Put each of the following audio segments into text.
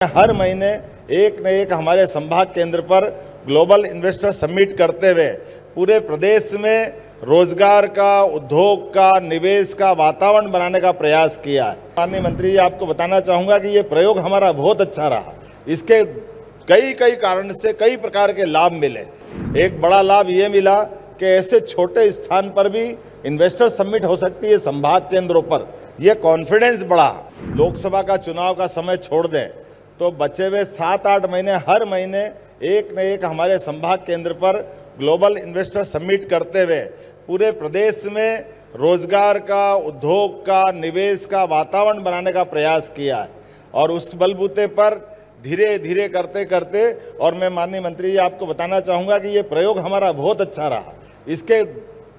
हर महीने एक न एक हमारे संभाग केंद्र पर ग्लोबल इन्वेस्टर समिट करते हुए पूरे प्रदेश में रोजगार का, उद्योग का, निवेश का वातावरण बनाने का प्रयास किया है। माननीय मंत्री जी, आपको बताना चाहूंगा कि ये प्रयोग हमारा बहुत अच्छा रहा। इसके कई कारण से कई प्रकार के लाभ मिले। एक बड़ा लाभ ये मिला कि ऐसे छोटे स्थान पर भी इन्वेस्टर समिट हो सकती है संभाग केंद्रों पर। यह कॉन्फिडेंस बढ़ा। लोकसभा का चुनाव का समय छोड़ दें तो बचे हुए 7-8 महीने हर महीने एक न एक हमारे संभाग केंद्र पर ग्लोबल इन्वेस्टर समिट करते हुए पूरे प्रदेश में रोजगार का, उद्योग का, निवेश का वातावरण बनाने का प्रयास किया है। और उस बलबूते पर धीरे धीरे करते करते और मैं माननीय मंत्री जी आपको बताना चाहूँगा कि ये प्रयोग हमारा बहुत अच्छा रहा। इसके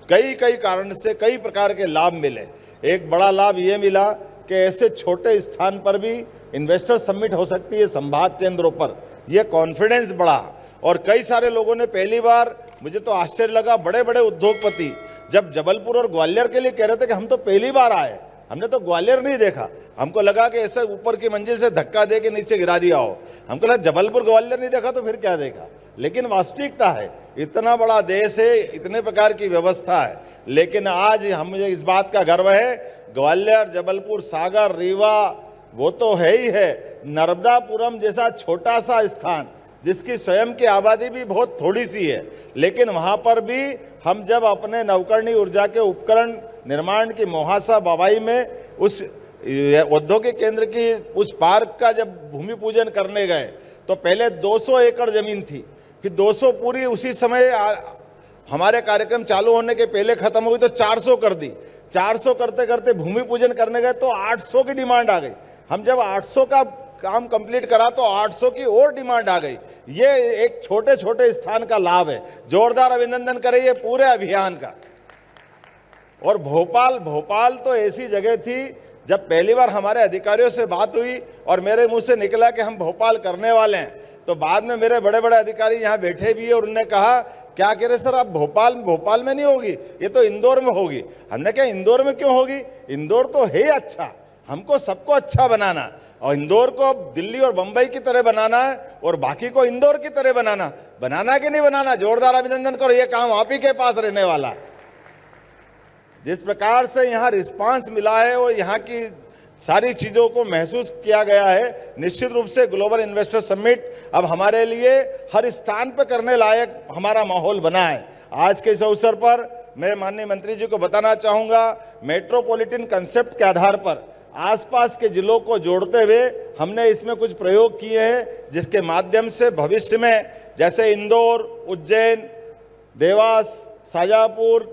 कई कारण से कई प्रकार के लाभ मिले। एक बड़ा लाभ ये मिला कि ऐसे छोटे स्थान पर भी इन्वेस्टर समिट हो सकती है संभाग केंद्रों पर। यह कॉन्फिडेंस बढ़ा और कई सारे लोगों ने पहली बार, मुझे तो आश्चर्य लगा, बड़े बड़े उद्योगपति जब जबलपुर और ग्वालियर के लिए कह रहे थे कि हम तो पहली बार आए, हमने तो ग्वालियर नहीं देखा। हमको लगा कि ऐसे ऊपर की मंजिल से धक्का दे के नीचे गिरा दिया हो। हमको लगा जबलपुर ग्वालियर नहीं देखा तो फिर क्या देखा। लेकिन वास्तविकता है, इतना बड़ा देश है, इतने प्रकार की व्यवस्था है, लेकिन आज मुझे इस बात का गर्व है, ग्वालियर, जबलपुर, सागर, रीवा वो तो है ही है, नर्मदापुरम जैसा छोटा सा स्थान जिसकी स्वयं की आबादी भी बहुत थोड़ी सी है, लेकिन वहां पर भी हम जब अपने नवकरणीय ऊर्जा के उपकरण निर्माण की मोहासा बवाई में उस औद्योगिक केंद्र की उस पार्क का जब भूमि पूजन करने गए तो पहले 200 एकड़ जमीन थी, फिर 200 पूरी उसी समय हमारे कार्यक्रम चालू होने के पहले खत्म हुई तो 400 कर दी। 400 करते करते भूमि पूजन करने गए तो 800 की डिमांड आ गई। हम जब 800 का काम कंप्लीट करा तो 800 की और डिमांड आ गई। ये एक छोटे छोटे स्थान का लाभ है। जोरदार अभिनंदन करें ये पूरे अभियान का। और भोपाल तो ऐसी जगह थी, जब पहली बार हमारे अधिकारियों से बात हुई और मेरे मुंह से निकला कि हम भोपाल करने वाले हैं, तो बाद में मेरे बड़े बड़े अधिकारी यहाँ बैठे भी है और उन्होंने कहा, क्या कह रहे सर आप भोपाल में नहीं होगी, ये तो इंदौर में होगी। हमने कहा इंदौर में क्यों होगी, इंदौर तो है अच्छा, हमको सबको अच्छा बनाना और इंदौर को दिल्ली और बंबई की तरह बनाना है और बाकी को इंदौर की तरह बनाना कि नहीं बनाना। जोरदार अभिनंदन करो, ये काम आप ही के पास रहने वाला है। जिस प्रकार से यहाँ रिस्पांस मिला है और यहाँ की सारी चीजों को महसूस किया गया है, निश्चित रूप से ग्लोबल इन्वेस्टर समिट अब हमारे लिए हर स्थान पर करने लायक हमारा माहौल बना है। आज के इस अवसर पर मैं माननीय मंत्री जी को बताना चाहूंगा, मेट्रोपॉलिटन कंसेप्ट के आधार पर आसपास के जिलों को जोड़ते हुए हमने इसमें कुछ प्रयोग किए हैं, जिसके माध्यम से भविष्य में जैसे इंदौर, उज्जैन, देवास, शाजापुर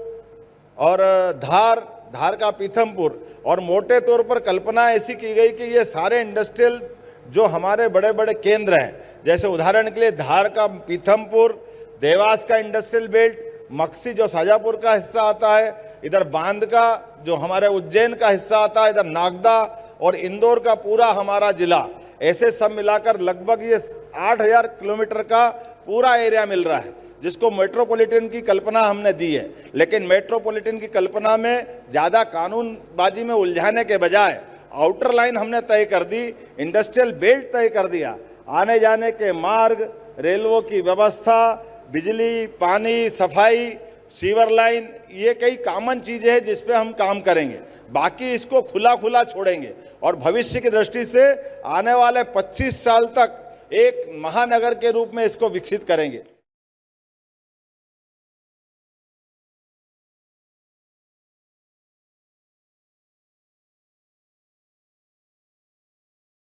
और धार का पीथमपुर, और मोटे तौर पर कल्पना ऐसी की गई कि ये सारे इंडस्ट्रियल जो हमारे बड़े बड़े केंद्र हैं, जैसे उदाहरण के लिए धार का पीथमपुर, देवास का इंडस्ट्रियल बेल्ट, मक्सी जो शाजापुर का हिस्सा आता है, इधर बांध का जो हमारे उज्जैन का हिस्सा आता है, इधर नागदा और इंदौर का पूरा हमारा जिला, ऐसे सब मिलाकर लगभग ये 8000 किलोमीटर का पूरा एरिया मिल रहा है, जिसको मेट्रोपॉलिटन की कल्पना हमने दी है। लेकिन मेट्रोपॉलिटन की कल्पना में ज्यादा कानूनबाजी में उलझाने के बजाय आउटर लाइन हमने तय कर दी, इंडस्ट्रियल बेल्ट तय कर दिया, आने जाने के मार्ग, रेलवे की व्यवस्था, बिजली, पानी, सफाई, सीवर लाइन, ये कई कॉमन चीजें हैं जिस पे हम काम करेंगे। बाकी इसको खुला छोड़ेंगे और भविष्य की दृष्टि से आने वाले 25 साल तक एक महानगर के रूप में इसको विकसित करेंगे।